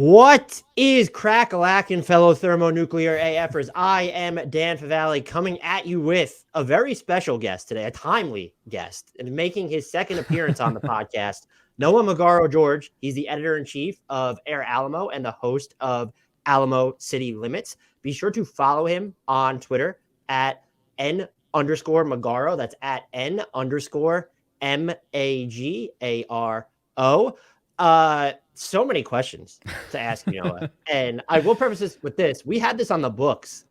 What is crack-a-lackin', fellow thermonuclear AFers? I am Dan Favale coming at you with a very special guest today, a timely guest, and making his second appearance on the podcast, Noah Magaro George. He's the editor-in-chief of Air Alamo and the host of Alamo City Limits. Be sure to follow him on Twitter at N_Magaro. That's at N_MAGARO. So many questions to ask you, Noah. And I will preface this with this. We had this on the books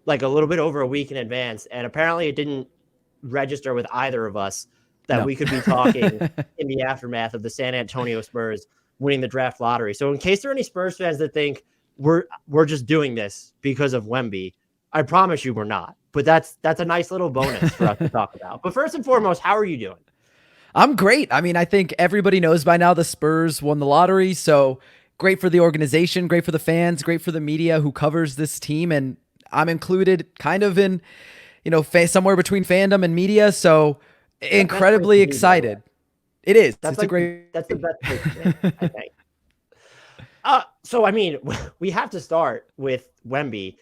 like a little bit over a week in advance, and apparently it didn't register with either of us that we could be talking in the aftermath of the San Antonio Spurs winning the draft lottery. So in case there are any Spurs fans that think we're just doing this because of Wemby, I promise you we're not. But that's a nice little bonus for us to talk about. But first and foremost, how are you doing? I'm great. I mean, I think everybody knows by now the Spurs won the lottery, so great for the organization, great for the fans, great for the media who covers this team, and I'm included kind of in, somewhere between fandom and media, so incredibly excited. It is. That's the best place to be, I think. So, I mean, we have to start with Wemby.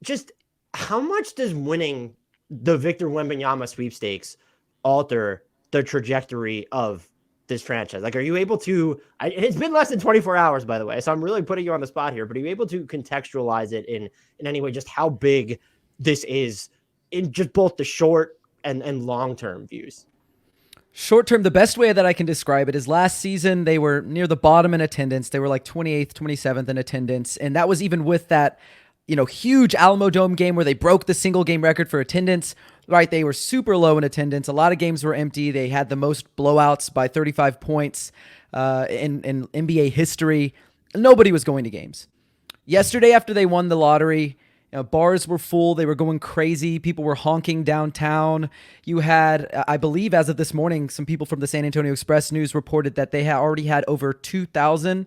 Just how much does winning the Victor Wembanyama sweepstakes alter the trajectory of this franchise? Like, are you able to, it's been less than 24 hours, by the way, so I'm really putting you on the spot here, but are you able to contextualize it in any way, just how big this is in just both the short and long-term views? Short-term, the best way that I can describe it is last season, they were near the bottom in attendance. They were like 28th, 27th in attendance. And that was even with that, huge Alamo Dome game where they broke the single game record for attendance, right? They were super low in attendance. A lot of games were empty. They had the most blowouts by 35 points in NBA history. Nobody was going to games. Yesterday, after they won the lottery, bars were full. They were going crazy. People were honking downtown. You had, I believe as of this morning, some people from the San Antonio Express News reported that they already had over 2,000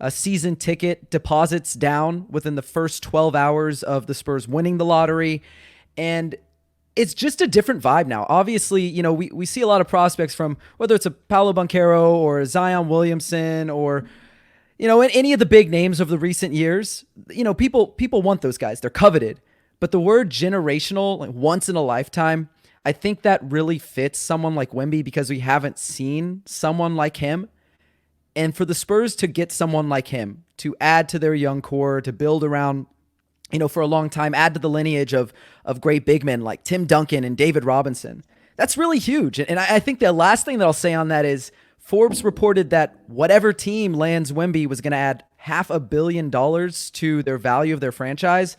season ticket deposits down within the first 12 hours of the Spurs winning the lottery. And it's just a different vibe now. Obviously, we see a lot of prospects from whether it's a Paolo Banchero or a Zion Williamson or, any of the big names of the recent years. People want those guys. They're coveted. But the word generational, like once in a lifetime, I think that really fits someone like Wemby because we haven't seen someone like him. And for the Spurs to get someone like him, to add to their young core, to build around, for a long time, add to the lineage of great big men like Tim Duncan and David Robinson, that's really huge. And I think the last thing that I'll say on that is Forbes reported that whatever team lands Wemby was going to add $500 million to their value of their franchise.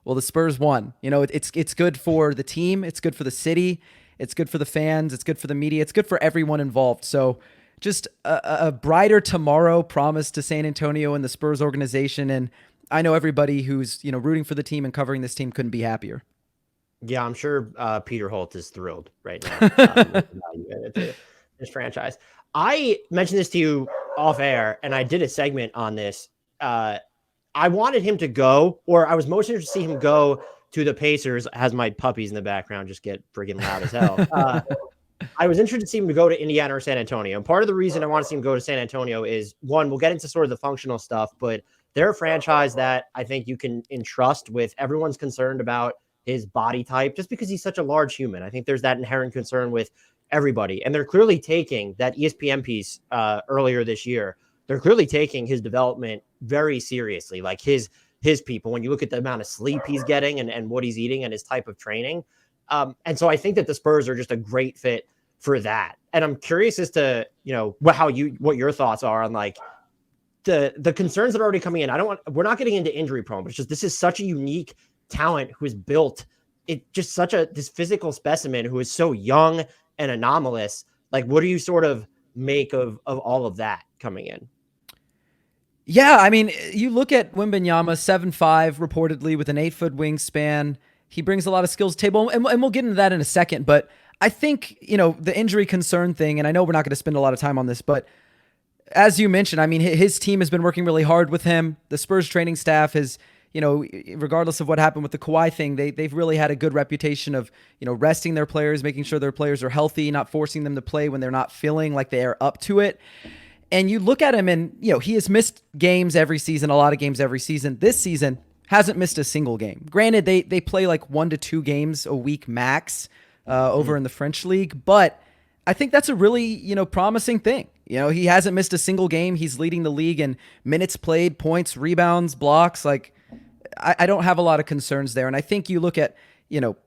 Well, the Spurs won. It's good for the team. It's good for the city. It's good for the fans. It's good for the media. It's good for everyone involved. So just a brighter tomorrow promised to San Antonio and the Spurs organization. And I know everybody who's, rooting for the team and covering this team couldn't be happier. Yeah, I'm sure Peter Holt is thrilled right now. This franchise. I mentioned this to you off air, and I did a segment on this. I wanted him to go, or I was most interested to see him go to the Pacers. As my puppies in the background just get friggin' loud as hell. I was interested to see him to go to Indiana or San Antonio. And part of the reason I want to see him go to San Antonio is, one, we'll get into sort of the functional stuff, but they're a franchise that I think you can entrust with. Everyone's concerned about his body type just because he's such a large human. I think there's that inherent concern with everybody. And they're clearly taking that ESPN piece earlier this year. They're clearly taking his development very seriously. Like his people, when you look at the amount of sleep he's getting and what he's eating and his type of training. And so I think that the Spurs are just a great fit for that. And I'm curious as to, what your thoughts are on like the concerns that are already coming in. We're not getting into injury prone, but it's just, this is such a unique talent who is built just such this physical specimen who is so young and anomalous. Like, what do you sort of make of all of that coming in? Yeah. I mean, you look at Wembanyama, 7'5", reportedly with an 8-foot wingspan. He brings a lot of skills to the table, and we'll get into that in a second. But I think, the injury concern thing, and I know we're not going to spend a lot of time on this, but as you mentioned, I mean, his team has been working really hard with him. The Spurs training staff has, regardless of what happened with the Kawhi thing, they've really had a good reputation of, resting their players, making sure their players are healthy, not forcing them to play when they're not feeling like they are up to it. And you look at him and, he has missed games every season, a lot of games every season. This season, hasn't missed a single game. Granted, they play like 1 to 2 games a week max over in the French league, but I think that's a really, promising thing. He hasn't missed a single game. He's leading the league in minutes played, points, rebounds, blocks. Like, I don't have a lot of concerns there. And I think you look at,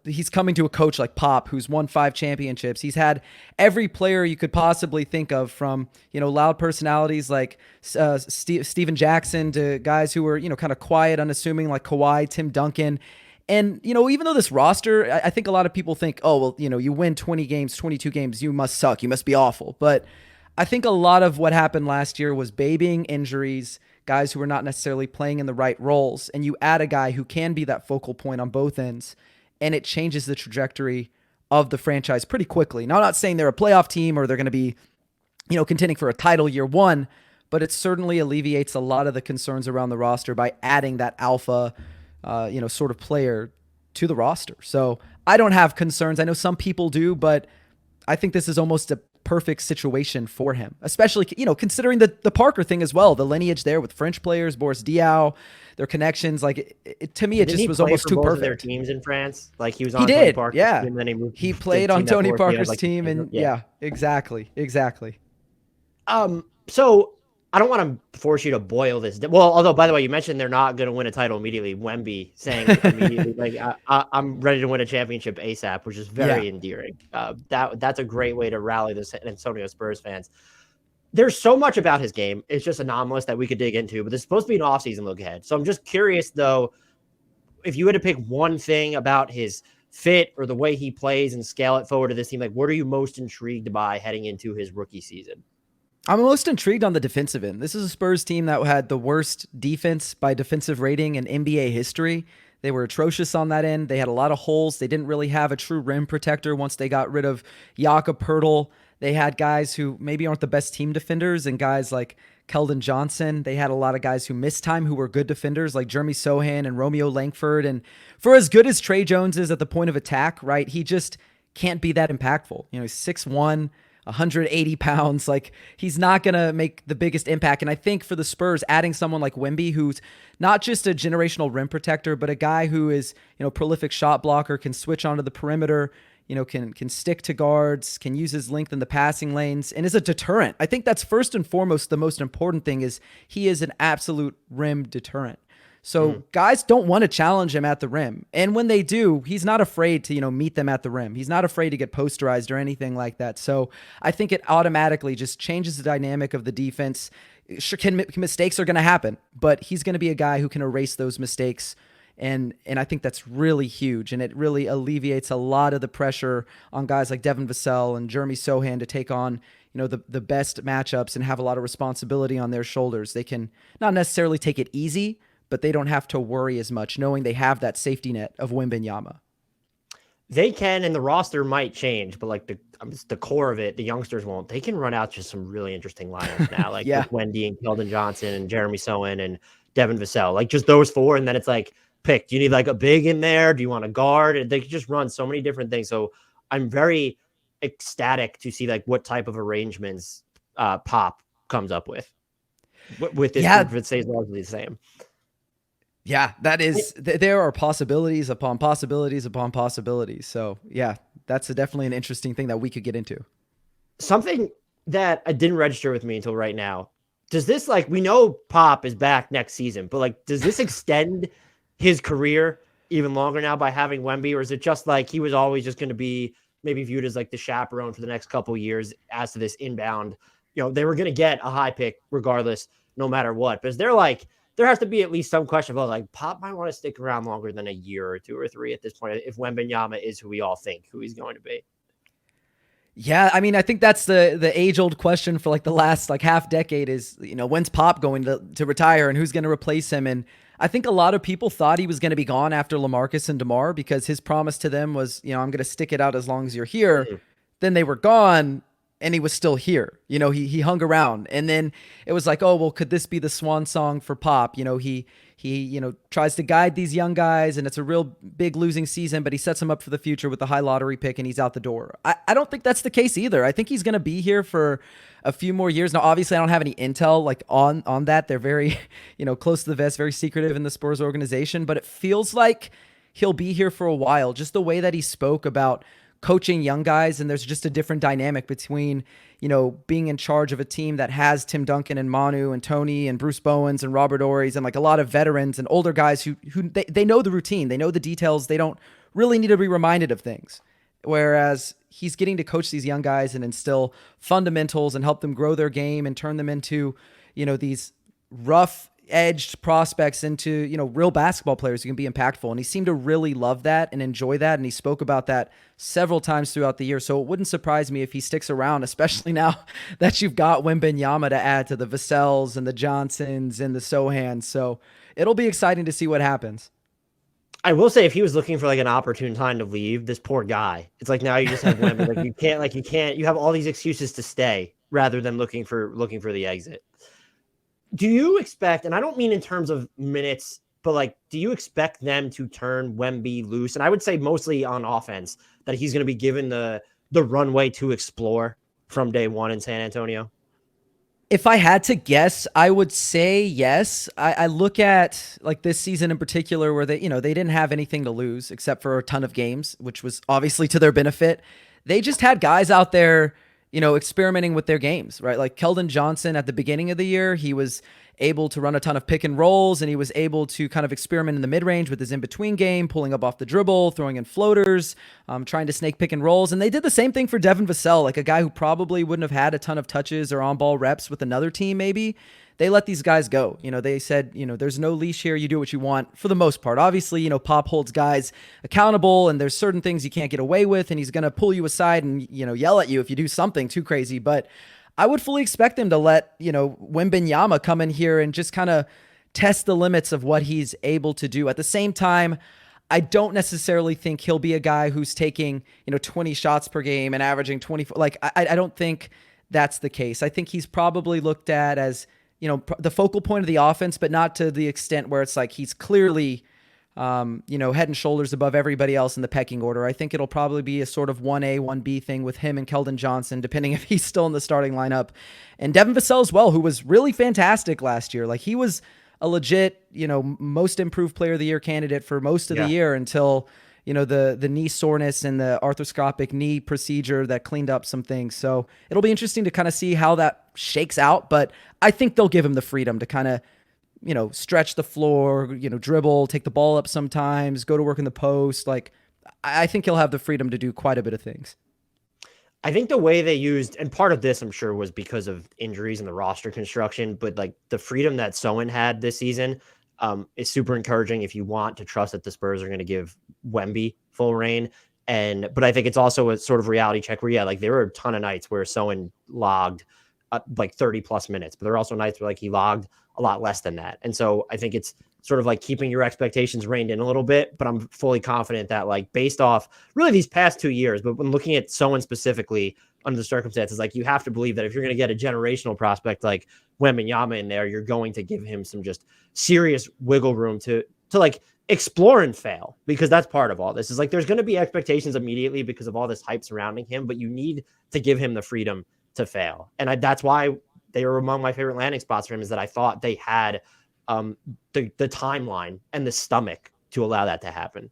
he's coming to a coach like Pop, who's won 5 championships. He's had every player you could possibly think of, from, loud personalities like Steven Jackson to guys who were, kind of quiet, unassuming, like Kawhi, Tim Duncan. And, even though this roster, I think a lot of people think, oh, well, you win 20 games, 22 games, you must suck. You must be awful. But I think a lot of what happened last year was babying injuries, guys who are not necessarily playing in the right roles. And you add a guy who can be that focal point on both ends, and it changes the trajectory of the franchise pretty quickly. Now, I'm not saying they're a playoff team or they're going to be, contending for a title year one, but it certainly alleviates a lot of the concerns around the roster by adding that alpha, sort of player to the roster. So I don't have concerns. I know some people do, but I think this is almost a perfect situation for him, especially, considering the Parker thing as well, the lineage there with French players, Boris Diaw, their connections. Like, to me, it just was almost too perfect. Their teams in France, like he was on. He Tony did, Parker's yeah. team, and then he moved. He played on Tony Parker's team, like, and yeah, exactly. So I don't want to force you to boil this. Well, although, by the way, you mentioned they're not going to win a title immediately. Wemby saying immediately, like, I'm ready to win a championship ASAP, which is very endearing. That's a great way to rally the San Antonio Spurs fans. There's so much about his game. It's just anomalous that we could dig into, but this is supposed to be an offseason look ahead. So I'm just curious, though, if you had to pick one thing about his fit or the way he plays and scale it forward to this team, like, what are you most intrigued by heading into his rookie season? I'm most intrigued on the defensive end. This is a Spurs team that had the worst defense by defensive rating in NBA history. They were atrocious on that end. They had a lot of holes. They didn't really have a true rim protector once they got rid of Jakob Poeltl. They had guys who maybe aren't the best team defenders, and guys like Keldon Johnson. They had a lot of guys who missed time who were good defenders, like Jeremy Sochan and Romeo Langford. And for as good as Tre Jones is at the point of attack, right, he just can't be that impactful. He's 6'1", 180 pounds. Like, he's not going to make the biggest impact. And I think for the Spurs, adding someone like Wemby, who's not just a generational rim protector, but a guy who is, prolific shot blocker, can switch onto the perimeter, can stick to guards, can use his length in the passing lanes, and is a deterrent. I think that's first and foremost the most important thing, is he is an absolute rim deterrent. So guys don't want to challenge him at the rim. And when they do, he's not afraid to, meet them at the rim. He's not afraid to get posterized or anything like that. So I think it automatically just changes the dynamic of the defense. Sure, mistakes are going to happen, but he's going to be a guy who can erase those mistakes. And I think that's really huge. And it really alleviates a lot of the pressure on guys like Devin Vassell and Jeremy Sochan to take on, the best matchups and have a lot of responsibility on their shoulders. They can not necessarily take it easy, but they don't have to worry as much, knowing they have that safety net of Wembanyama. They can, and the roster might change, but like the core of it, the youngsters won't. They can run out just some really interesting lineups now, like with Wendy and Keldon Johnson and Jeremy Sochan and Devin Vassell, like just those four. And then it's like, pick, do you need like a big in there? Do you want a guard? And they can just run so many different things. So I'm very ecstatic to see like what type of arrangements Pop comes up with this group if it stays largely the same. Yeah, that is, there are possibilities upon possibilities upon possibilities. So yeah, that's definitely an interesting thing that we could get into. Something that I didn't register with me until right now. Does this, like, we know Pop is back next season, but like, does this extend his career even longer now by having Wemby, or is it just like he was always just going to be maybe viewed as like the chaperone for the next couple of years as to this inbound? They were going to get a high pick regardless, no matter what. But is there like, there has to be at least some question about like Pop might want to stick around longer than a year or 2 or 3 at this point if Wembanyama is who we all think who he's going to be. Yeah, I mean, I think that's the age-old question for like the last like half decade is, when's Pop going to retire and who's going to replace him? And I think a lot of people thought he was going to be gone after LaMarcus and DeMar, because his promise to them was, I'm going to stick it out as long as you're here. Then they were gone. and he was still here. He hung around, and then it was like, oh, well, could this be the swan song for Pop? He tries to guide these young guys, and it's a real big losing season, but he sets them up for the future with the high lottery pick, and he's out the door. I don't think that's the case either. I think he's going to be here for a few more years. Now, obviously, I don't have any intel like on that. They're very, close to the vest, very secretive in the Spurs organization, but it feels like he'll be here for a while. Just the way that he spoke about coaching young guys, and there's just a different dynamic between, being in charge of a team that has Tim Duncan and Manu and Tony and Bruce Bowens and Robert Ory's and like a lot of veterans and older guys who they know the routine, they know the details, they don't really need to be reminded of things. Whereas he's getting to coach these young guys and instill fundamentals and help them grow their game and turn them into, these rough edged prospects into, real basketball players who can be impactful. And he seemed to really love that and enjoy that. And he spoke about that several times throughout the year. So it wouldn't surprise me if he sticks around, especially now that you've got Wembanyama to add to the Vassells and the Johnsons and the Sohans. So it'll be exciting to see what happens. I will say, if he was looking for like an opportune time to leave, this poor guy, it's like now you just have Wemby. You have all these excuses to stay rather than looking for the exit. Do you expect, and I don't mean in terms of minutes, but like, do you expect them to turn Wemby loose? And I would say mostly on offense, that he's going to be given the runway to explore from day one in San Antonio? If I had to guess, I would say yes. I look at like this season in particular where they didn't have anything to lose except for a ton of games, which was obviously to their benefit. They just had guys out there, experimenting with their games, right? Like Keldon Johnson at the beginning of the year, he was able to run a ton of pick and rolls, and he was able to kind of experiment in the mid-range with his in-between game, pulling up off the dribble, throwing in floaters, trying to snake pick and rolls. And they did the same thing for Devin Vassell, like a guy who probably wouldn't have had a ton of touches or on-ball reps with another team maybe. They let these guys go. They said, there's no leash here. You do what you want for the most part. Obviously, Pop holds guys accountable, and there's certain things you can't get away with, and he's going to pull you aside and, yell at you if you do something too crazy. But I would fully expect them to let, Wembanyama come in here and just kind of test the limits of what he's able to do. At the same time, I don't necessarily think he'll be a guy who's taking, 20 shots per game and averaging 24. Like, I don't think that's the case. I think he's probably looked at as, the focal point of the offense, but not to the extent where it's like he's clearly, head and shoulders above everybody else in the pecking order. I think it'll probably be a sort of 1A, 1B thing with him and Keldon Johnson, depending if he's still in the starting lineup. And Devin Vassell as well, who was really fantastic last year. Like, he was a legit, most improved player of the year candidate for most of the year until, the knee soreness and the arthroscopic knee procedure that cleaned up some things. So it'll be interesting to kind of see how that shakes out, but I think they'll give him the freedom to kind of, stretch the floor, dribble, take the ball up sometimes, go to work in the post. Like, I think he'll have the freedom to do quite a bit of things. I think the way they used, and part of this I'm sure was because of injuries and the roster construction, but like the freedom that Sohan had this season is super encouraging if you want to trust that the Spurs are going to give Wemby full reign. But I think it's also a sort of reality check where, like there were a ton of nights where Sohan logged like 30 plus minutes, but there are also nights where like he logged a lot less than that. And so I think it's sort of like keeping your expectations reined in a little bit, but I'm fully confident that like based off really these past 2 years, but when looking at Sohan specifically under the circumstances, like you have to believe that if you're going to get a generational prospect like Wembanyama in there, you're going to give him some just serious wiggle room to like explore and fail, because that's part of all this. Is like there's going to be expectations immediately because of all this hype surrounding him, but you need to give him the freedom to fail. And that's why they were among my favorite landing spots for him, is that I thought they had the timeline and the stomach to allow that to happen.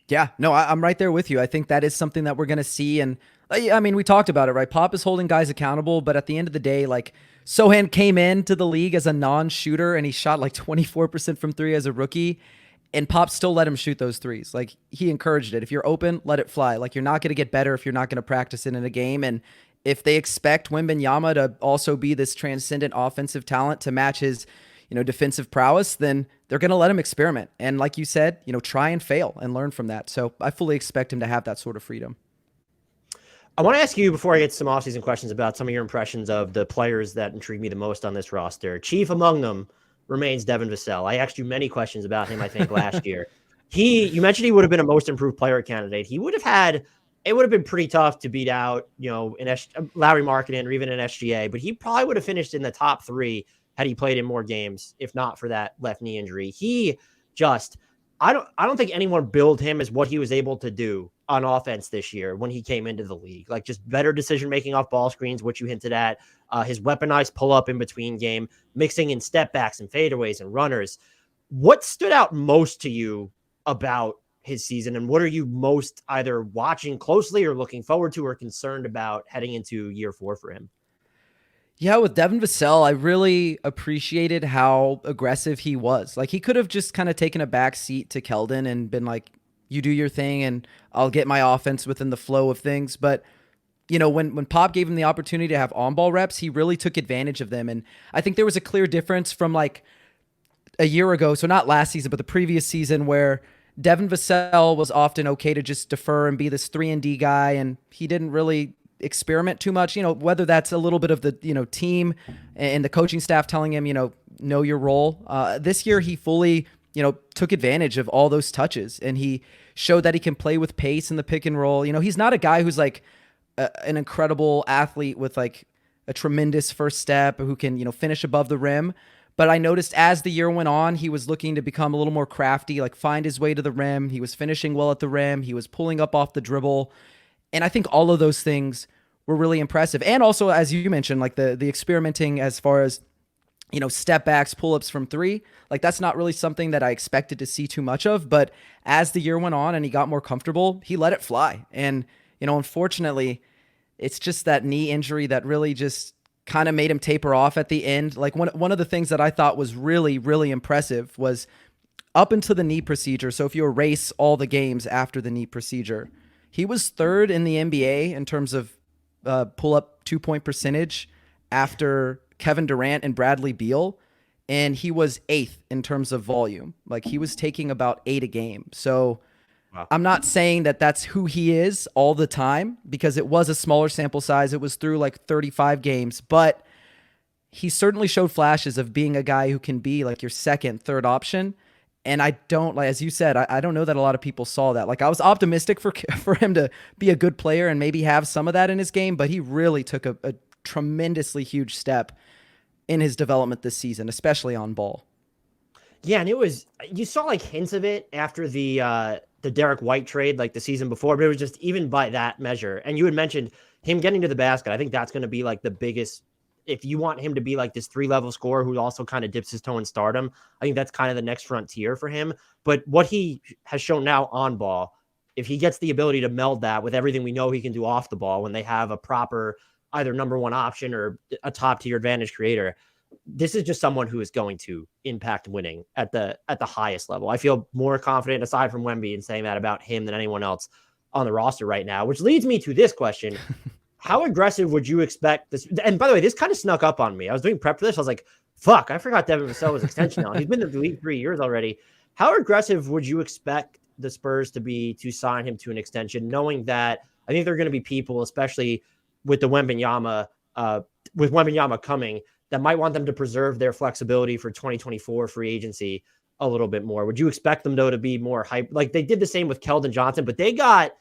Yeah, no, I'm right there with you. I think that is something that we're going to see. And I mean, we talked about it, right? Pop is holding guys accountable, but at the end of the day, like Sohan came into the league as a non-shooter and he shot like 24% from three as a rookie, and Pop still let him shoot those threes. Like, he encouraged it. If you're open, let it fly. Like, you're not going to get better if you're not going to practice it in a game. And if they expect Wembanyama to also be this transcendent offensive talent to match his, defensive prowess, then they're going to let him experiment. And like you said, try and fail and learn from that. So I fully expect him to have that sort of freedom. I want to ask you, before I get to some offseason questions, about some of your impressions of the players that intrigue me the most on this roster. Chief among them remains Devin Vassell. I asked you many questions about him, I think, last year. You mentioned he would have been a most improved player candidate. He would have had it would have been pretty tough to beat out, Larry Markkinen or even an SGA, but he probably would have finished in the top 3 had he played in more games, if not for that left knee injury. He just, I don't think anyone billed him as what he was able to do on offense this year when he came into the league. Like, just better decision making off ball screens, which you hinted at, his weaponized pull up in between game, mixing in step backs and fadeaways and runners. What stood out most to you about his season, and what are you most either watching closely or looking forward to or concerned about heading into year 4 for him? Yeah, with Devin Vassell, I really appreciated how aggressive he was. Like, he could have just kind of taken a back seat to Keldon and been like, you do your thing and I'll get my offense within the flow of things. But, when Pop gave him the opportunity to have on-ball reps, he really took advantage of them. And I think there was a clear difference from like a year ago, so not last season, but the previous season, where Devin Vassell was often okay to just defer and be this 3-and-D guy, and he didn't really experiment too much, whether that's a little bit of the, team and the coaching staff telling him, know your role. This year, he fully, took advantage of all those touches, and he showed that he can play with pace in the pick and roll. He's not a guy who's like an incredible athlete with like a tremendous first step who can, finish above the rim. But I noticed as the year went on, he was looking to become a little more crafty, like find his way to the rim. He was finishing well at the rim. He was pulling up off the dribble. And I think all of those things were really impressive. And also, as you mentioned, like the experimenting as far as, step backs, pull-ups from 3, like that's not really something that I expected to see too much of. But as the year went on and he got more comfortable, he let it fly. And, unfortunately, it's just that knee injury that really just kind of made him taper off at the end. Like one of the things that I thought was really, really impressive was up into the knee procedure. So if you erase all the games after the knee procedure, he was 3rd in the NBA in terms of pull-up 2-point percentage after Kevin Durant and Bradley Beal, and he was 8th in terms of volume. Like, he was taking about 8 a game. So wow. I'm not saying that that's who he is all the time, because it was a smaller sample size. It was through like 35 games, but he certainly showed flashes of being a guy who can be like your 2nd, 3rd option. And I don't, like, as you said, I don't know that a lot of people saw that. Like, I was optimistic for him to be a good player and maybe have some of that in his game, but he really took a tremendously huge step in his development this season, especially on ball. Yeah, and you saw like hints of it after the Derek White trade, like the season before, but it was just even by that measure. And you had mentioned him getting to the basket. I think that's going to be like the biggest, if you want him to be like this 3-level scorer who also kind of dips his toe in stardom, I think that's kind of the next frontier for him. But what he has shown now on ball, if he gets the ability to meld that with everything we know he can do off the ball when they have a proper either number 1 option or a top tier advantage creator, this is just someone who is going to impact winning at the highest level. I feel more confident, aside from Wemby, in saying that about him than anyone else on the roster right now, which leads me to this question. How aggressive would you expect this? And by the way, this kind of snuck up on me. I was doing prep for this. I was like, fuck, I forgot Devin Vassell was extension now. He's been in the league 3 years already. How aggressive would you expect the Spurs to be to sign him to an extension, knowing that I think there are going to be people, especially with the Wembanyama coming, that might want them to preserve their flexibility for 2024 free agency a little bit more? Would you expect them, though, to be more hype? Like they did the same with Keldon Johnson, but they got,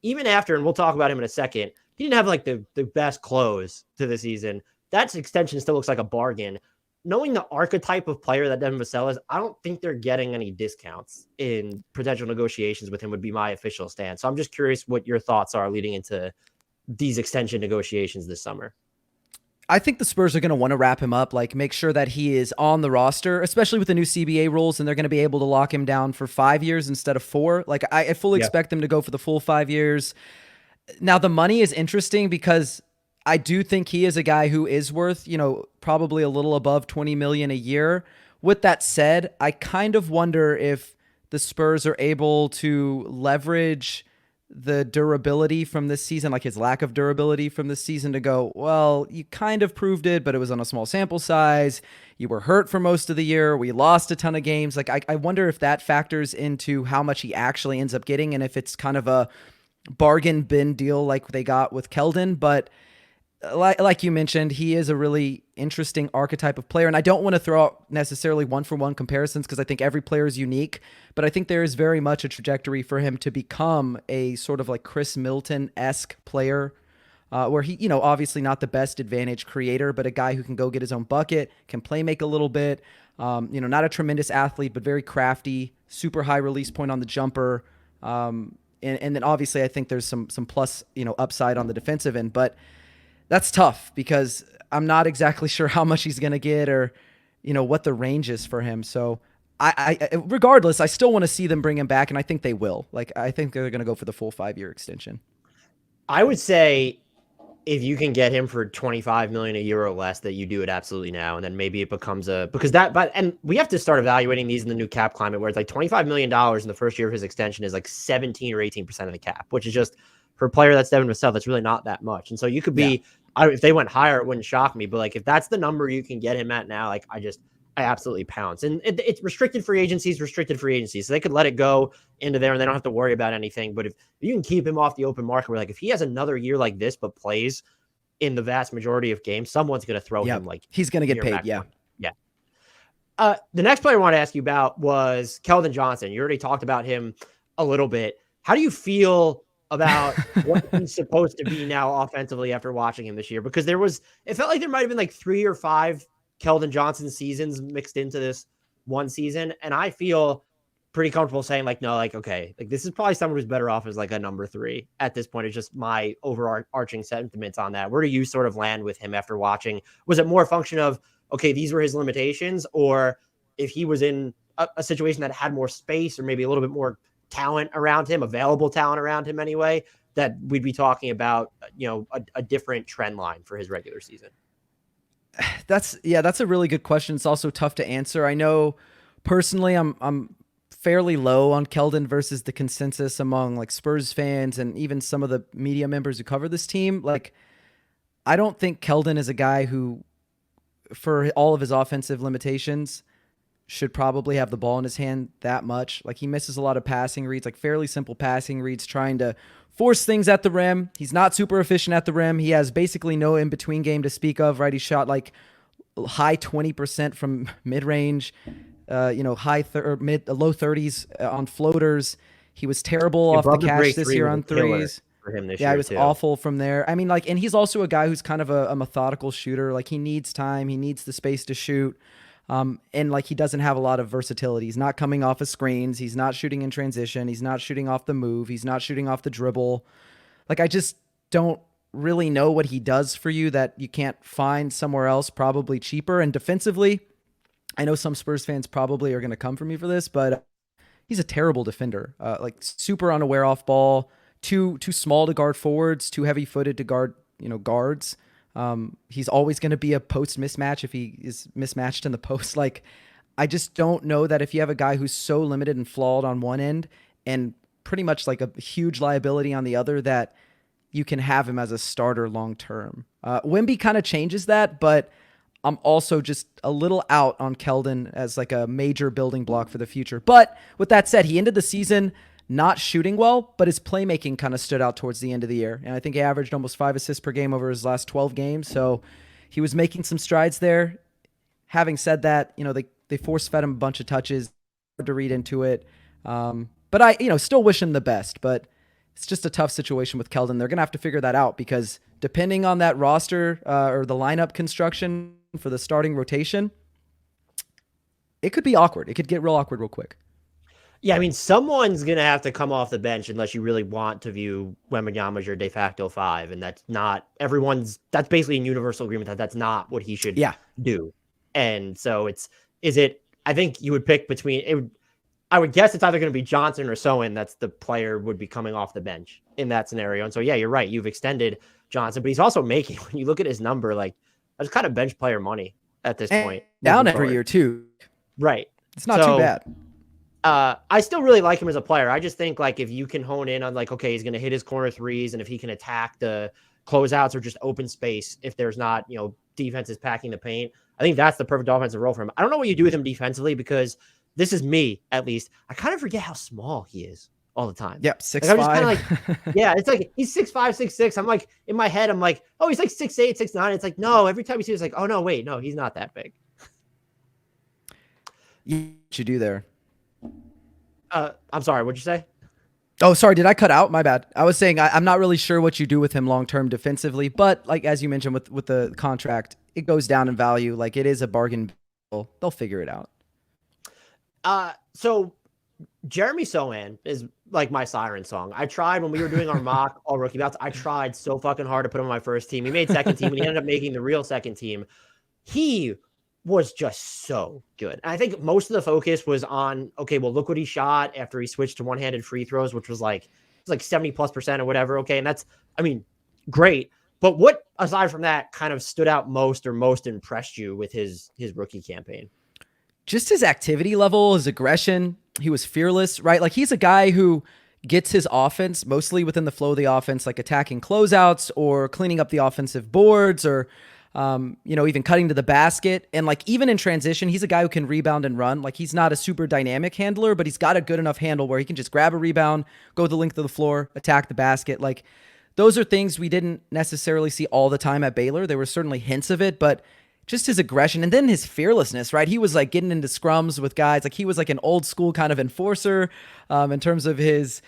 even after, and we'll talk about him in a second, he didn't have like the best close to the season. That extension still looks like a bargain. Knowing the archetype of player that Devin Vassell is, I don't think they're getting any discounts in potential negotiations with him, would be my official stance. So I'm just curious what your thoughts are leading into these extension negotiations this summer. I think the Spurs are going to want to wrap him up, like make sure that he is on the roster, especially with the new CBA rules, and they're going to be able to lock him down for 5 years instead of 4. Like I fully expect them to go for the full 5 years. Now the money is interesting because I do think he is a guy who is worth, probably a little above $20 million a year. With that said, I kind of wonder if the Spurs are able to leverage the durability from this season, like his lack of durability from this season, to go, well, you kind of proved it, but it was on a small sample size. You were hurt for most of the year. We lost a ton of games. Like I wonder if that factors into how much he actually ends up getting, and if it's kind of a bargain bin deal like they got with Keldon. But like you mentioned, he is a really interesting archetype of player. And I don't want to throw out necessarily one-for-one comparisons because I think every player is unique. But I think there is very much a trajectory for him to become a sort of like Chris Middleton-esque player, where he, obviously not the best advantage creator, but a guy who can go get his own bucket, can play make a little bit. Not a tremendous athlete, but very crafty, super high release point on the jumper. And then obviously I think there's some plus, upside on the defensive end, but that's tough because I'm not exactly sure how much he's going to get or, what the range is for him. So I regardless, I still want to see them bring him back, and I think they will. Like, I think they're going to go for the full 5-year extension. I would say if you can get him for 25 million a year or less, that you do it absolutely now. And then maybe it becomes and we have to start evaluating these in the new cap climate where it's like $25 million in the first year of his extension is like 17 or 18% of the cap, which is just for a player that's Devin Vassell, that's really not that much. And so you could be, if they went higher, it wouldn't shock me. But like, if that's the number you can get him at now, like I absolutely pounce. And it's restricted free agencies. So they could let it go into there and they don't have to worry about anything. But if you can keep him off the open market, where like if he has another year like this, but plays in the vast majority of games, someone's going to throw him like he's going to get paid. Yeah. The next player I want to ask you about was Keldon Johnson. You already talked about him a little bit. How do you feel about what he's supposed to be now offensively after watching him this year? Because it felt like there might've been like 3 or 5 Keldon Johnson seasons mixed into this one season. And I feel pretty comfortable saying like, no, like, okay, like this is probably someone who's better off as like a number 3 at this point. It's just my overarching sentiments on that. Where do you sort of land with him after watching? Was it more a function of, okay, these were his limitations, or if he was in a situation that had more space or maybe a little bit more talent around him, available talent around him anyway, that we'd be talking about, a different trend line for his regular season? That's a really good question. It's also tough to answer. I know personally I'm fairly low on Keldon versus the consensus among like Spurs fans and even some of the media members who cover this team. Like, I don't think Keldon is a guy who, for all of his offensive limitations, should probably have the ball in his hand that much. Like, he misses a lot of passing reads, like fairly simple passing reads, trying to force things at the rim. He's not super efficient at the rim. He has basically no in-between game to speak of, right? He shot like high 20% from mid-range, low 30s on floaters. He was terrible off the catch this year on threes. For him this year, he was awful from there. I mean, like, and he's also a guy who's kind of a methodical shooter. Like, he needs time. He needs the space to shoot. And like, he doesn't have a lot of versatility. He's not coming off of screens. He's not shooting in transition. He's not shooting off the move. He's not shooting off the dribble. Like, I just don't really know what he does for you that you can't find somewhere else, probably cheaper. And defensively, I know some Spurs fans probably are going to come for me for this, but he's a terrible defender. Like, super unaware off ball, too small to guard forwards, too heavy footed to guard, guards. He's always going to be a post mismatch if he is mismatched in the post. Like, I just don't know that if you have a guy who's so limited and flawed on one end and pretty much like a huge liability on the other, that you can have him as a starter long term. Wemby kind of changes that, but I'm also just a little out on Keldon as like a major building block for the future. But with that said, he ended the season not shooting well, but his playmaking kind of stood out towards the end of the year. And I think he averaged almost 5 assists per game over his last 12 games. So he was making some strides there. Having said that, they force-fed him a bunch of touches. Hard to read into it. But I, still wish him the best. But it's just a tough situation with Keldon. They're going to have to figure that out because depending on that roster or the lineup construction for the starting rotation, it could be awkward. It could get real awkward real quick. Yeah, I mean, someone's going to have to come off the bench unless you really want to view Wembanyama as your de facto 5. And that's not that's basically a universal agreement that that's not what he should do. And so I think you would pick I would guess it's either going to be Johnson or Sochan that's the player would be coming off the bench in that scenario. And so, yeah, you're right. You've extended Johnson, but he's also making, when you look at his number, like that's kind of bench player money at this point. Down every year too. Right. It's not too bad. I still really like him as a player. I just think like if you can hone in on like, okay, he's going to hit his corner threes, and if he can attack the closeouts or just open space, if there's not, defenses packing the paint, I think that's the perfect offensive role for him. I don't know what you do with him defensively because this is me, at least. I kind of forget how small he is all the time. Yep, Like I'm just kind of 6'5". like, yeah, it's like he's 6'5", 6'6". I'm like in my head, I'm like, oh, he's like 6'8", 6'9". It's like no, every time you see, it's like, oh no, wait, no, he's not that big. What you do there? I'm sorry, what'd you say? Oh, sorry, did I cut out? My bad. I was saying I'm not really sure what you do with him long term defensively, but like as you mentioned with the contract, it goes down in value. Like it is a bargain. They'll figure it out. So Jeremy Sochan is like my siren song. I tried when we were doing our mock all rookie bouts. I tried so fucking hard to put him on my first team. He made second team and he ended up making the real second team. He was just so good. And I think most of the focus was on, okay, well, look what he shot after he switched to one-handed free throws, which was like 70+% or whatever. Okay. And that's, I mean, great. But what, aside from that, kind of stood out most or most impressed you with his rookie campaign? Just his activity level, his aggression. He was fearless, right? Like he's a guy who gets his offense mostly within the flow of the offense, like attacking closeouts or cleaning up the offensive boards or, even cutting to the basket. And like, even in transition, he's a guy who can rebound and run. Like he's not a super dynamic handler, but he's got a good enough handle where he can just grab a rebound, go the length of the floor, attack the basket. Like those are things we didn't necessarily see all the time at Baylor. There were certainly hints of it, but just his aggression and then his fearlessness, right? He was like getting into scrums with guys. Like he was like an old school kind of enforcer in terms of his,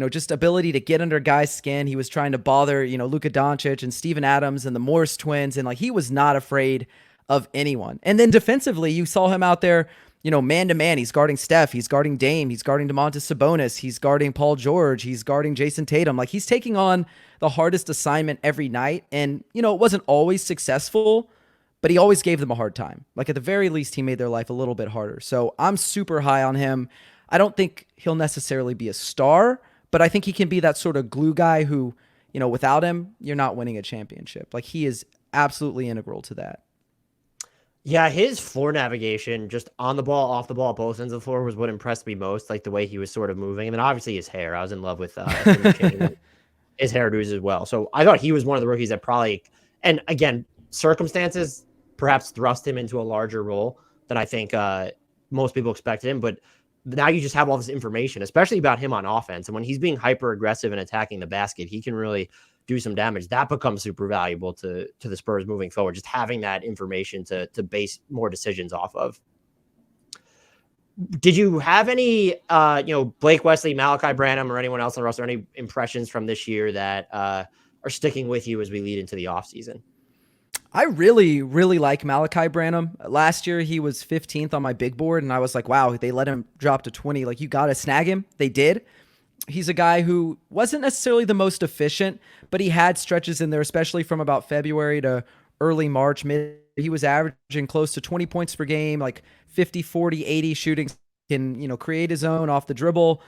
just ability to get under guys' skin. He was trying to bother, Luka Doncic and Steven Adams and the Morris twins. And like, he was not afraid of anyone. And then defensively, you saw him out there, man to man. He's guarding Steph. He's guarding Dame. He's guarding Domantas Sabonis. He's guarding Paul George. He's guarding Jason Tatum. Like he's taking on the hardest assignment every night. And, it wasn't always successful, but he always gave them a hard time. Like at the very least, he made their life a little bit harder. So I'm super high on him. I don't think he'll necessarily be a star, but I think he can be that sort of glue guy who, without him, you're not winning a championship. Like he is absolutely integral to that. Yeah, his floor navigation, just on the ball, off the ball, both ends of the floor, was what impressed me most. Like the way he was sort of moving, and then obviously his hair. I was in love with his hairdos as well. So I thought he was one of the rookies that probably, and again, circumstances perhaps thrust him into a larger role than I think most people expected him. But now you just have all this information, especially about him on offense. And when he's being hyper aggressive and attacking the basket, he can really do some damage. That becomes super valuable to the Spurs moving forward, just having that information to base more decisions off of. Did you have any, Blake Wesley, Malaki Branham, or anyone else on the roster, any impressions from this year that are sticking with you as we lead into the offseason? I really, really like Malaki Branham. Last year, he was 15th on my big board, and I was like, wow, they let him drop to 20. Like, you got to snag him. They did. He's a guy who wasn't necessarily the most efficient, but he had stretches in there, especially from about February to early March. He was averaging close to 20 points per game, like 50, 40, 80 shooting. Can, create his own off the dribble.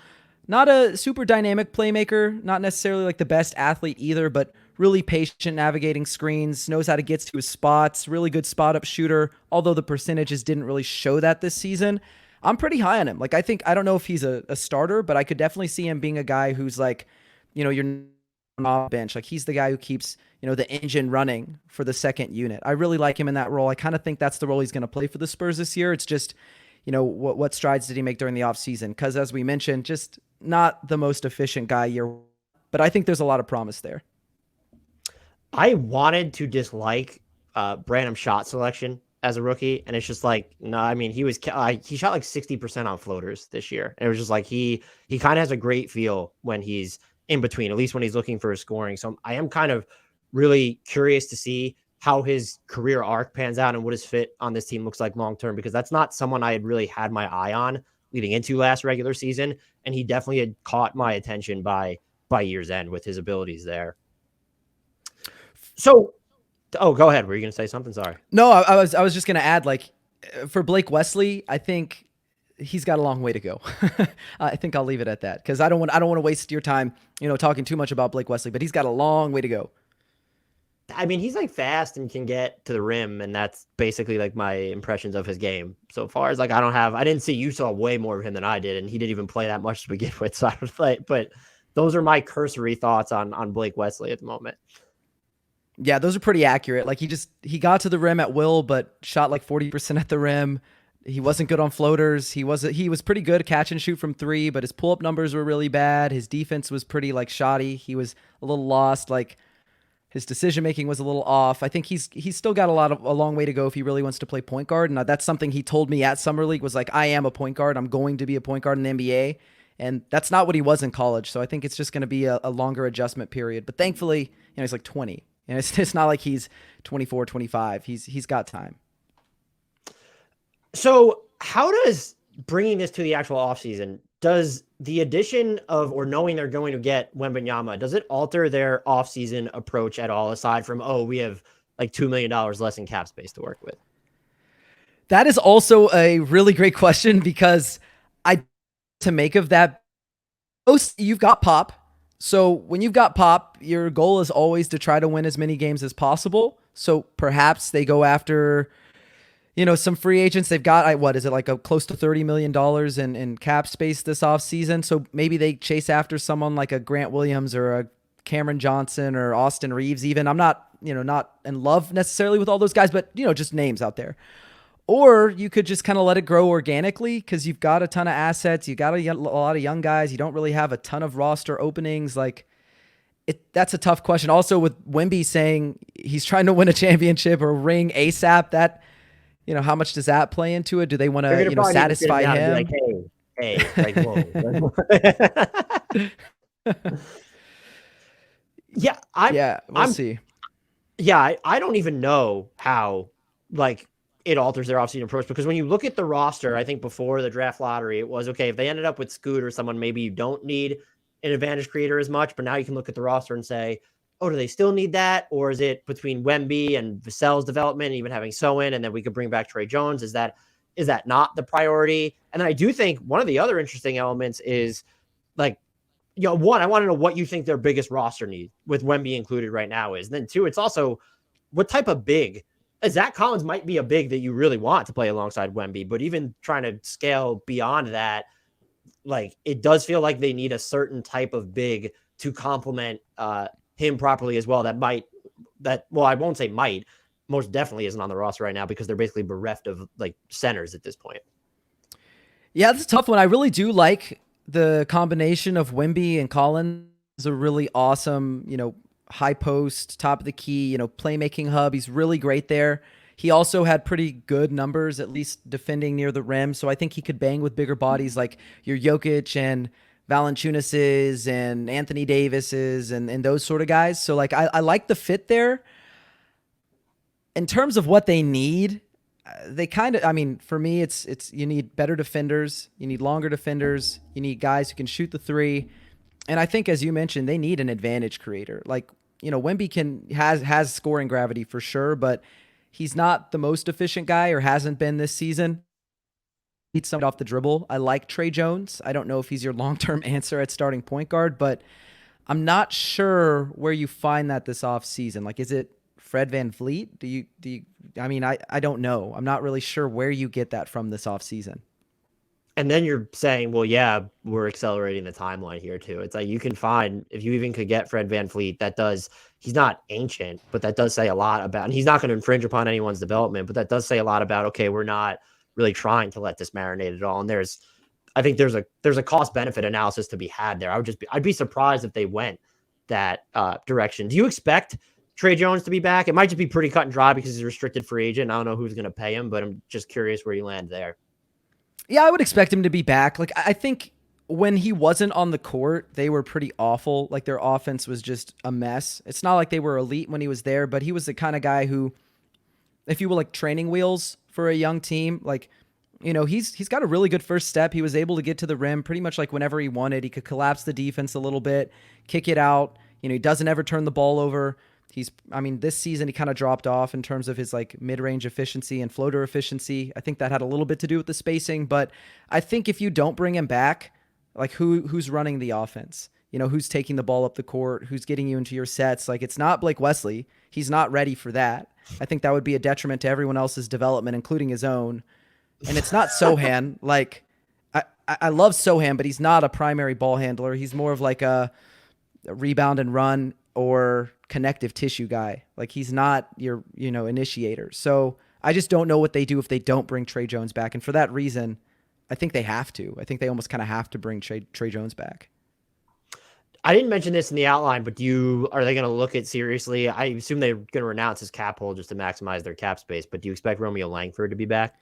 Not a super dynamic playmaker, not necessarily like the best athlete either, but really patient navigating screens, knows how to get to his spots, really good spot up shooter, although the percentages didn't really show that this season. I'm pretty high on him. Like, I don't know if he's a starter, but I could definitely see him being a guy who's like, you're off bench. Like, he's the guy who keeps, the engine running for the second unit. I really like him in that role. I kind of think that's the role he's going to play for the Spurs this year. It's just, what strides did he make during the offseason? Because as we mentioned, just not the most efficient guy year, but I think there's a lot of promise there. I wanted to dislike Branham's shot selection as a rookie, and it's just like, no, I mean, he shot like 60% on floaters this year. And it was just like he kind of has a great feel when he's in between, at least when he's looking for his scoring. So I am kind of really curious to see how his career arc pans out and what his fit on this team looks like long term, because that's not someone I had really had my eye on leading into last regular season, and he definitely had caught my attention by year's end with his abilities there. So, go ahead. Were you going to say something? Sorry. No, I was just going to add, like, for Blake Wesley, I think he's got a long way to go. I think I'll leave it at that, because I don't want to waste your time, talking too much about Blake Wesley, but he's got a long way to go. I mean, he's like fast and can get to the rim, and that's basically like my impressions of his game so far. As like, I didn't see, you saw way more of him than I did, and he didn't even play that much to begin with. So I don't play, but those are my cursory thoughts on Blake Wesley at the moment. Yeah, those are pretty accurate. Like he got to the rim at will, but shot like 40% at the rim. He wasn't good on floaters. He was pretty good catch and shoot from three, but his pull up numbers were really bad. His defense was pretty like shoddy. He was a little lost. Like his decision making was a little off. I think he's still got a long way to go if he really wants to play point guard. And that's something he told me at Summer League was like, I am a point guard. I'm going to be a point guard in the NBA. And that's not what he was in college. So I think it's just going to be a longer adjustment period. But thankfully, he's like 20. And it's not like he's 24, 25. He's got time. So how does bringing this to the actual offseason, does the addition of or knowing they're going to get Wembanyama, does it alter their offseason approach at all aside from, we have like $2 million less in cap space to work with? That is also a really great question because to make of that, you've got Pop. So when you've got Pop, your goal is always to try to win as many games as possible. So perhaps they go after, some free agents. They've got, what is it, like close to $30 million in cap space this offseason. So maybe they chase after someone like a Grant Williams or a Cameron Johnson or Austin Reeves even. I'm not, not in love necessarily with all those guys, but, just names out there. Or you could just kind of let it grow organically because you've got a ton of assets. You got a lot of young guys. You don't really have a ton of roster openings. That's a tough question. Also with Wemby saying he's trying to win a championship or ring ASAP, that, how much does that play into it? Do they want to, satisfy him? Like, hey, like, whoa. We'll see. Yeah, I don't even know how, it alters their offseason approach because when you look at the roster, I think before the draft lottery, it was okay if they ended up with Scoot or someone maybe you don't need an advantage creator as much, but now you can look at the roster and say, do they still need that? Or is it between Wemby and Vassell's development, even having Sochan, and then we could bring back Tre Jones? Is that not the priority? And then I do think one of the other interesting elements is one, I want to know what you think their biggest roster need with Wemby included right now is. And then two, it's also what type of big. Zach Collins might be a big that you really want to play alongside Wemby, but even trying to scale beyond that, it does feel like they need a certain type of big to complement him properly as well. I won't say might, most definitely isn't on the roster right now because they're basically bereft of centers at this point. Yeah, that's a tough one. I really do like the combination of Wemby and Collins. Is a really awesome, high post, top of the key, playmaking hub. He's really great there. He also had pretty good numbers, at least defending near the rim. So I think he could bang with bigger bodies like your Jokic and Valanciunas and Anthony Davises and those sort of guys. So I like the fit there. In terms of what they need, they kind of, for me, it's you need better defenders. You need longer defenders. You need guys who can shoot the three. And I think, as you mentioned, they need an advantage creator. Wemby has scoring gravity for sure, but he's not the most efficient guy or hasn't been this season. Needs somebody off the dribble. I like Tre Jones. I don't know if he's your long-term answer at starting point guard, but I'm not sure where you find that this offseason. Is it Fred VanVleet? I don't know. I'm not really sure where you get that from this offseason. And then you're saying, well, yeah, we're accelerating the timeline here too. It's you can find, if you even could get Fred VanVleet, he's not ancient, but that does say a lot about, and he's not going to infringe upon anyone's development, but that does say a lot about, okay, we're not really trying to let this marinate at all. And I think there's a cost benefit analysis to be had there. I'd be surprised if they went that direction. Do you expect Tre Jones to be back? It might just be pretty cut and dry because he's a restricted free agent. I don't know who's going to pay him, but I'm just curious where you land there. Yeah, I would expect him to be back. I think when he wasn't on the court, they were pretty awful. Their offense was just a mess. It's not like they were elite when he was there, but he was the kind of guy who, if you will, training wheels for a young team, he's got a really good first step. He was able to get to the rim pretty much whenever he wanted. He could collapse the defense a little bit, kick it out. He doesn't ever turn the ball over. This season he kind of dropped off in terms of his mid-range efficiency and floater efficiency. I think that had a little bit to do with the spacing, but I think if you don't bring him back, who's running the offense? Who's taking the ball up the court? Who's getting you into your sets? It's not Blake Wesley. He's not ready for that. I think that would be a detriment to everyone else's development, including his own. And it's not Sochan. I love Sochan, but he's not a primary ball handler. He's more of a rebound and run or connective tissue guy. He's not your, initiator. So I just don't know what they do if they don't bring Tre Jones back. And for that reason, I think they have to. I think they almost kind of have to bring Tre Jones back. I didn't mention this in the outline, but are they going to look at seriously? I assume they're going to renounce his cap hold just to maximize their cap space, but do you expect Romeo Langford to be back?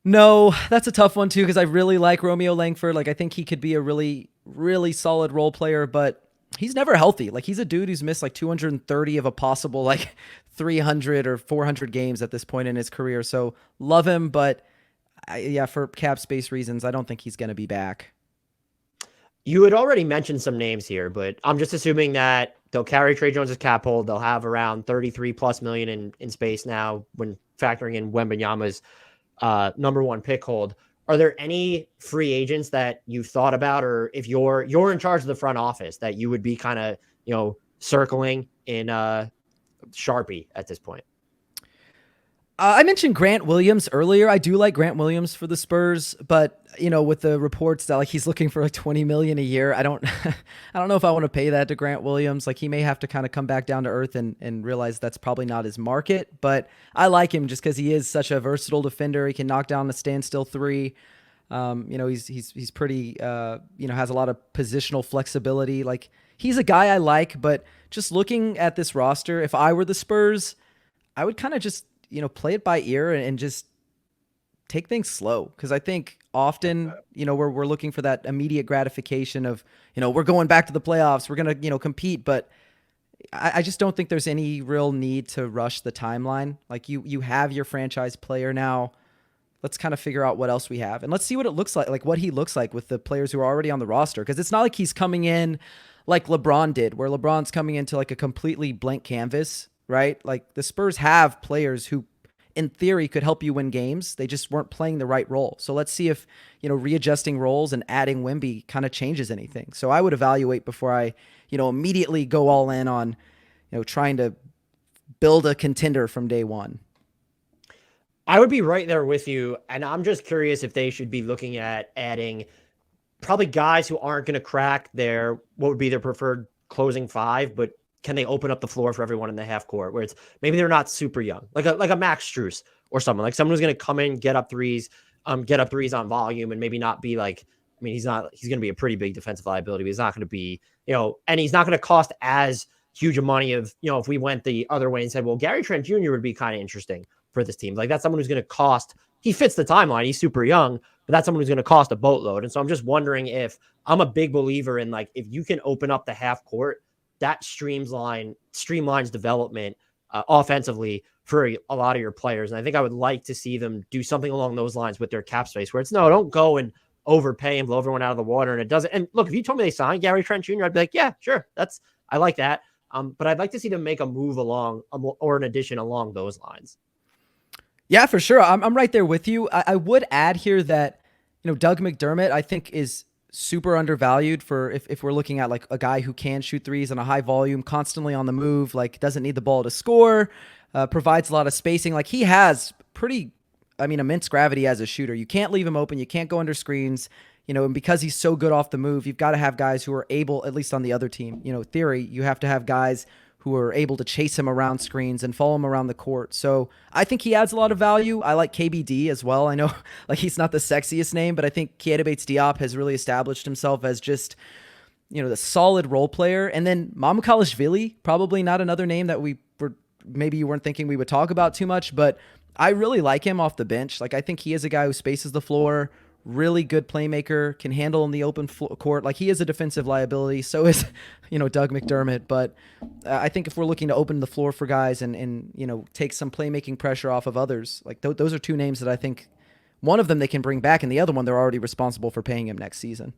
No, that's a tough one too, because I really like Romeo Langford. Like, I think he could be a really, really solid role player, but he's never healthy. Like, he's a dude who's missed like 230 of a possible like 300 or 400 games at this point in his career. So love him, but yeah, for cap space reasons, I don't think he's going to be back. You had already mentioned some names here, but I'm just assuming that they'll carry Tre Jones' cap hold. They'll have around 33 plus million in space now when factoring in Wembanyama's number one pick hold. Are there any free agents that you've thought about, or if you're in charge of the front office, that you would be kind of, circling in Sharpie at this point? I mentioned Grant Williams earlier. I do like Grant Williams for the Spurs, but with the reports that like he's looking for like 20 million a year, I don't I don't know if I want to pay that to Grant Williams. Like, he may have to kind of come back down to earth and realize that's probably not his market, but I like him just because he is such a versatile defender. He can knock down a standstill three. He's pretty has a lot of positional flexibility. Like, he's a guy I like, but just looking at this roster, if I were the Spurs, I would kind of just play it by ear and just take things slow. Cause I think often, we're looking for that immediate gratification of, we're going back to the playoffs, we're going to, compete. But I just don't think there's any real need to rush the timeline. Like, you have your franchise player now. Let's kind of figure out what else we have. And let's see what it looks like what he looks like with the players who are already on the roster. Cause it's not like he's coming in like LeBron did, where LeBron's coming into like a completely blank canvas. Right? Like, the Spurs have players who, in theory, could help you win games. They just weren't playing the right role. So let's see if, readjusting roles and adding Wemby kind of changes anything. So I would evaluate before I, immediately go all in on, trying to build a contender from day one. I would be right there with you. And I'm just curious if they should be looking at adding probably guys who aren't going to crack what would be their preferred closing five, but can they open up the floor for everyone in the half court, where it's maybe they're not super young, like a Max Strus or someone, like someone who's going to come in, get up threes on volume, and maybe not be like, he's going to be a pretty big defensive liability, but he's not going to be, and he's not going to cost as huge a money of, if we went the other way and said, well, Gary Trent Jr. would be kind of interesting for this team. Like, that's someone who's going to cost, he fits the timeline. He's super young, but that's someone who's going to cost a boatload. And so I'm just wondering if I'm a big believer in, like, if you can open up the half court, that streamlines development offensively for a lot of your players. And I think I would like to see them do something along those lines with their cap space, where it's, no, don't go and overpay and blow everyone out of the water. And it doesn't. And look, if you told me they signed Gary Trent Jr., I'd be like, yeah, sure. I like that. But I'd like to see them make a move along or an addition along those lines. Yeah, for sure. I'm right there with you. I would add here that, Doug McDermott, I think, is super undervalued for if we're looking at like a guy who can shoot threes on a high volume, constantly on the move, like doesn't need the ball to score, provides a lot of spacing. Like, he has immense gravity as a shooter. You can't leave him open. You can't go under screens, and because he's so good off the move, you've got to have guys who are able, at least on the other team, theory, you have to have guys who are able to chase him around screens and follow him around the court. So I think he adds a lot of value. I like KBD as well. I know like he's not the sexiest name, but I think Keita Bates-Diop has really established himself as just, the solid role player. And then Mamukelashvili, probably not another name that maybe you weren't thinking we would talk about too much, but I really like him off the bench. Like, I think he is a guy who spaces the floor, really good playmaker, can handle in the open court. Like, he is a defensive liability. So is, Doug McDermott. But I think if we're looking to open the floor for guys and take some playmaking pressure off of others, like those are two names that I think one of them they can bring back, and the other one they're already responsible for paying him next season.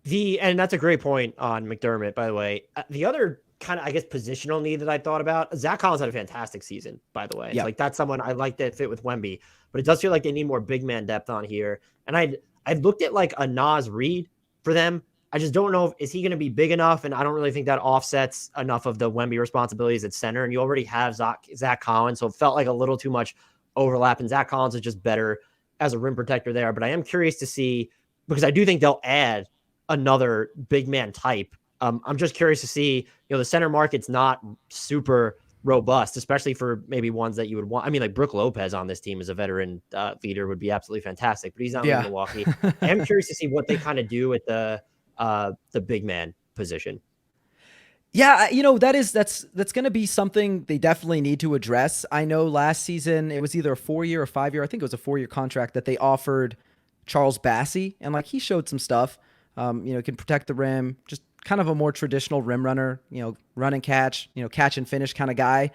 And that's a great point on McDermott, by the way. The other kind of, I guess, positional need that I thought about, Zach Collins had a fantastic season, by the way. Yeah. Like, that's someone I like that fit with Wemby, but it does feel like they need more big man depth on here. And I'd looked at like a Naz Reid for them. I just don't know is he going to be big enough, and I don't really think that offsets enough of the Wemby responsibilities at center. And you already have Zach Collins, so it felt like a little too much overlap. And Zach Collins is just better as a rim protector there. But I am curious to see, because I do think they'll add another big man type. I'm just curious to see, the center market's not super robust, especially for maybe ones that you would want. I mean, like Brook Lopez on this team as a veteran leader would be absolutely fantastic, but he's not in Yeah. Milwaukee. I am curious to see what they kind of do at the big man position. Yeah, that's going to be something they definitely need to address. I know last season it was either a 4-year or 5-year. I think it was a 4-year contract that they offered Charles Bassey, and like he showed some stuff. Can protect the rim, just kind of a more traditional rim runner. Run and catch, catch and finish kind of guy.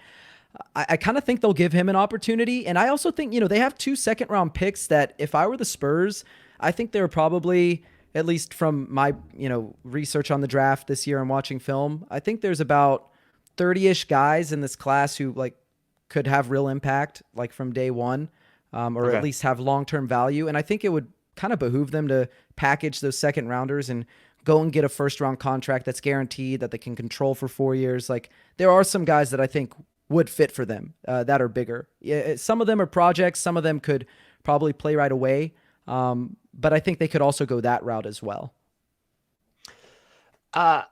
I kind of think they'll give him an opportunity, and I also think they have 2 second-round picks that if I were the Spurs, I think they're probably, at least from my, research on the draft this year and watching film, I think there's about 30-ish guys in this class who like could have real impact like from day one, or Okay. at least have long-term value. And I think it would kind of behoove them to package those second rounders and go and get a first-round contract that's guaranteed that they can control for 4 years. Like there are some guys that I think would fit for them that are bigger. Some of them are projects. Some of them could probably play right away. But I think they could also go that route as well. I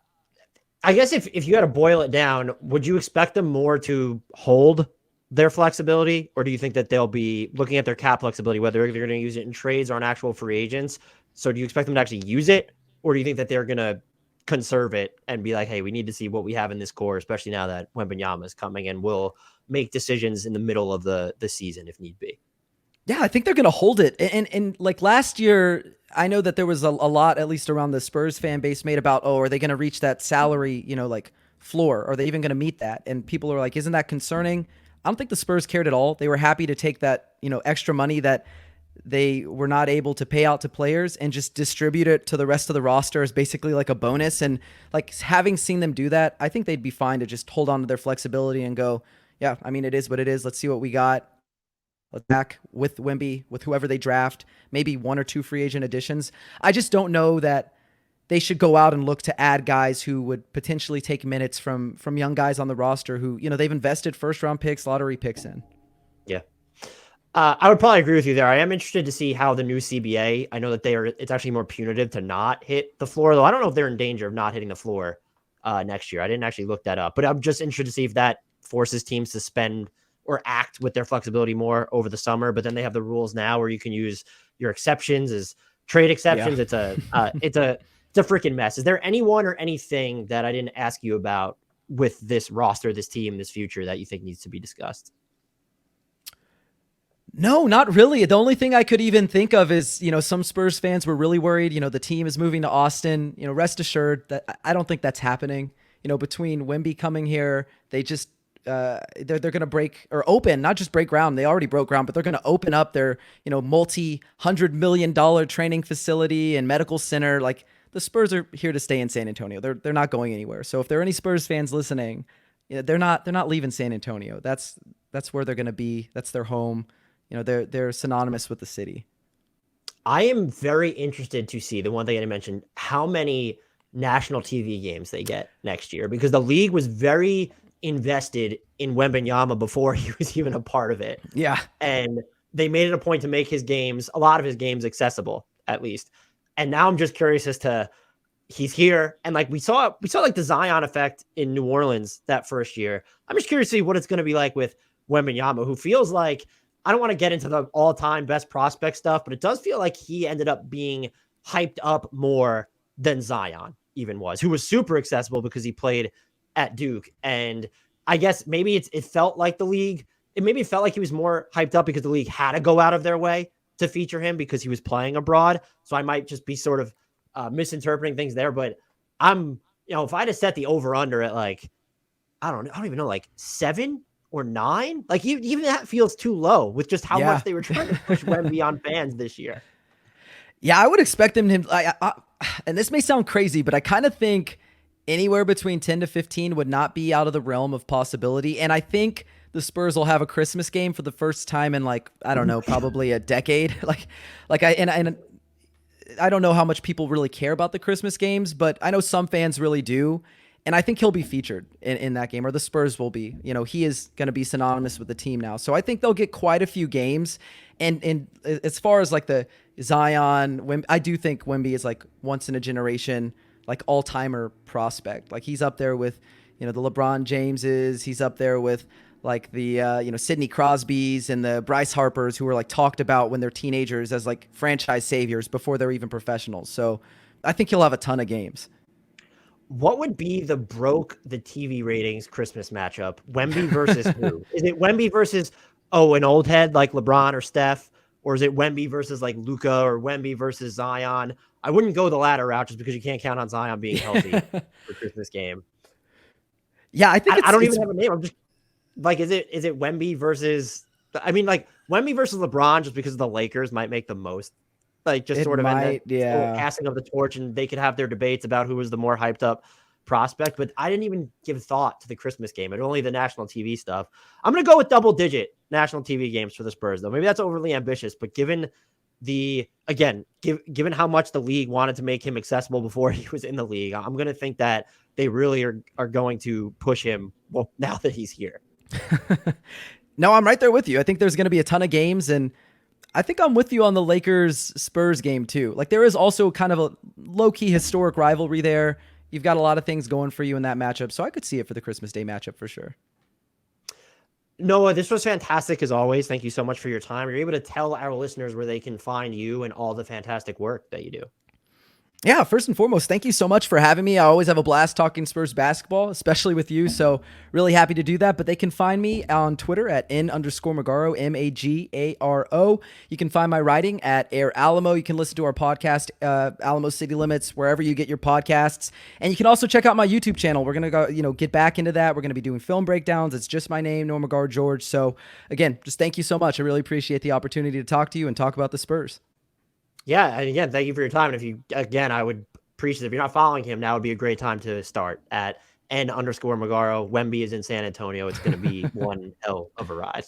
guess if you had to boil it down, would you expect them more to hold their flexibility, or do you think that they'll be looking at their cap flexibility, whether they're going to use it in trades or on actual free agents? So do you expect them to actually use it, or do you think that they're going to conserve it and be like, hey, we need to see what we have in this core, especially now that Wembanyama is coming and will make decisions in the middle of the season if need be? Yeah, I think they're going to hold it. And like last year, I know that there was a lot, at least around the Spurs fan base, made about, are they going to reach that salary, like floor? Are they even going to meet that? And people are like, isn't that concerning? I don't think the Spurs cared at all. They were happy to take that, extra money that they were not able to pay out to players and just distribute it to the rest of the roster as basically like a bonus. And like having seen them do that, I think they'd be fine to just hold on to their flexibility and go, yeah, I mean, it is what it is. Let's see what we got. Let's back with Wemby, with whoever they draft, maybe 1 or 2 free agent additions. I just don't know that they should go out and look to add guys who would potentially take minutes from young guys on the roster who, they've invested first round picks, lottery picks in. Yeah. I would probably agree with you there. I am interested to see how the new CBA, I know that it's actually more punitive to not hit the floor, though I don't know if they're in danger of not hitting the floor next year. I didn't actually look that up, but I'm just interested to see if that forces teams to spend or act with their flexibility more over the summer. But then they have the rules now where you can use your exceptions as trade exceptions. Yeah. It's a freaking mess. Is there anyone or anything that I didn't ask you about with this roster, this team, this future that you think needs to be discussed? No, not really. The only thing I could even think of is, some Spurs fans were really worried, the team is moving to Austin, rest assured that I don't think that's happening. Between Wemby coming here, they just, they're going to break or open, not just break ground. They already broke ground, but they're going to open up their, multi-$100 million training facility and medical center. Like the Spurs are here to stay in San Antonio. They're not going anywhere. So if there are any Spurs fans listening, they're not leaving San Antonio. That's where they're going to be. That's their home. They're synonymous with the city. I am very interested to see the one thing I mentioned, how many national TV games they get next year, because the league was very invested in Wembanyama before he was even a part of it. Yeah. And they made it a point to make a lot of his games accessible, at least. And now I'm just curious as to he's here. And like we saw like the Zion effect in New Orleans that first year. I'm just curious to see what it's going to be like with Wembanyama, who feels like, I don't want to get into the all-time best prospect stuff, but it does feel like he ended up being hyped up more than Zion even was, who was super accessible because he played at Duke. And I guess maybe it felt like the league, it felt like he was more hyped up because the league had to go out of their way to feature him because he was playing abroad. So I might just be sort of misinterpreting things there, but if I had to set the over-under at like, I don't even know, like 7 or 9, like even that feels too low with just how much they were trying to push Wemby on fans this year. Yeah, I would expect him to, and this may sound crazy, but I kind of think anywhere between 10 to 15 would not be out of the realm of possibility. And I think the Spurs will have a Christmas game for the first time in like, I don't know, probably a decade. I don't know how much people really care about the Christmas games, but I know some fans really do. And I think he'll be featured in that game, or the Spurs will be. He is going to be synonymous with the team now. So I think they'll get quite a few games. And as far as like the Zion, I do think Wemby is like once in a generation, like all-timer prospect. Like he's up there with, the LeBron Jameses. He's up there with like the Sidney Crosbys and the Bryce Harpers, who were like talked about when they're teenagers as like franchise saviors before they're even professionals. So I think he'll have a ton of games. What would be the broke the TV ratings Christmas matchup? Wemby versus who? Is it Wemby versus an old head like LeBron or Steph, or is it Wemby versus like Luka or Wemby versus Zion? I wouldn't go the latter route just because you can't count on Zion being healthy for Christmas game. Yeah, I think I don't even have a name. I'm just like, is it Wemby versus? I mean, like Wemby versus LeBron, just because the Lakers might make the most. Like just sort of passing of the torch, and they could have their debates about who was the more hyped up prospect. But I didn't even give thought to the Christmas game and only the national TV stuff. I'm going to go with double digit national TV games for the Spurs, though. Maybe that's overly ambitious, but given given how much the league wanted to make him accessible before he was in the league, I'm going to think that they really are going to push him. Well, now that he's here. No, I'm right there with you. I think there's going to be a ton of games, and I think I'm with you on the Lakers-Spurs game too. Like there is also kind of a low-key historic rivalry there. You've got a lot of things going for you in that matchup, so I could see it for the Christmas Day matchup for sure. Noah, this was fantastic as always. Thank you so much for your time. You're able to tell our listeners where they can find you and all the fantastic work that you do. Yeah, first and foremost, thank you so much for having me. I always have a blast talking Spurs basketball, especially with you. So really happy to do that. But they can find me on Twitter at @N_Magaro, Magaro. You can find my writing at Air Alamo. You can listen to our podcast, Alamo City Limits, wherever you get your podcasts. And you can also check out my YouTube channel. We're going to go, get back into that. We're going to be doing film breakdowns. It's just my name, Noah Magaro George. So again, just thank you so much. I really appreciate the opportunity to talk to you and talk about the Spurs. Yeah, and again, thank you for your time. And I would appreciate it. If you're not following him, now would be a great time to start at N_Magaro. Wemby is in San Antonio. It's going to be one hell of a ride.